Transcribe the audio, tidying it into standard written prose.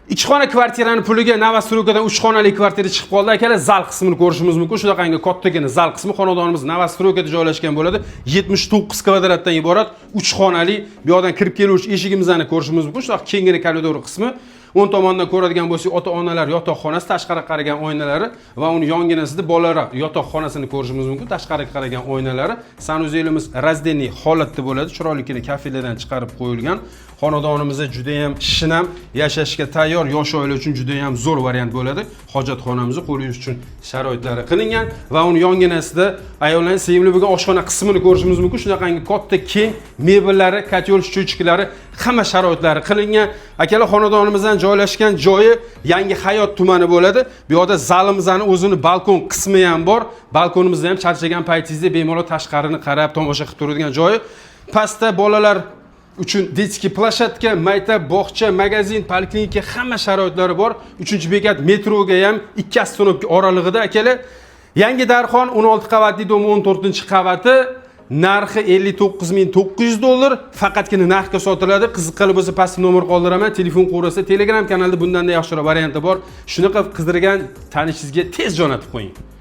İki xona kvartirani puliga Novostroykadan 3 xonali kvartira chiqib qoldi akalar. Zal qismini ko'rishimiz mumkin. Shunaqangi kattagina zal qismi xonadonimiz Novostroykada joylashgan bo'ladi. 79 kvadratdan iborat 3 xonali. Bu yerdan kirib keluvchi eshigimizni ko'rishimiz mumkin. Shunaqa kengina koridor qismi. O'ng tomondan ko'radigan bo'lsak, ota-onalar yotoqxonasi, tashqariga qaragan oynalari va uni yonginasida bolalar yotoqxonasini ko'rishimiz mumkin. Tashqariga qaragan oynalari. Sanuzelimiz razdeniy holatda bo'ladi. Chiroylikini kafelardan chiqarib qo'yilgan. Xonadonimizda juda ham shinam, yashashga tayyor yosh oila uchun juda ham zo'r variant bo'ladi. Hojatxonamizni qo'llash uchun sharoitlari qilingan va uni yonginasida ayollarning sevimli bo'lgan oshxona qismini ko'rishimiz mumkin. Shunaqangi katta keng mebellari, kotel cho'chiklari hamma sharoitlari qilingan. Akalar xonadonimizdan joylashgan joyi Yangi Hayot tumani bo'ladi. Bu yerda zalimizning o'zini balkon qismi ham bor. Balkonimizda ham charchagan paytingizda bemalol tashqarini qarab tomosha qilib turadigan joyi. Pastda bolalar uchun detskiy plashatka, maktab, bog'cha, magazin, poliklinika hamma sharoitlari bor. 3-bekat metroga ham 2 oстановka oralig'ida akalar. Yangi Darxon 16 qavatli dom 14-qavati. Narxi $59.900. Faqatgina narxga sotiladi. Qiziqqani bo'lsa pastda nomer qoldiraman. Telefon qo'rasa Telegram kanalida bundan da yaxshiroq varianti bor. Shuni qilib qidirgan tanishingizga tez jo'natib qo'ying.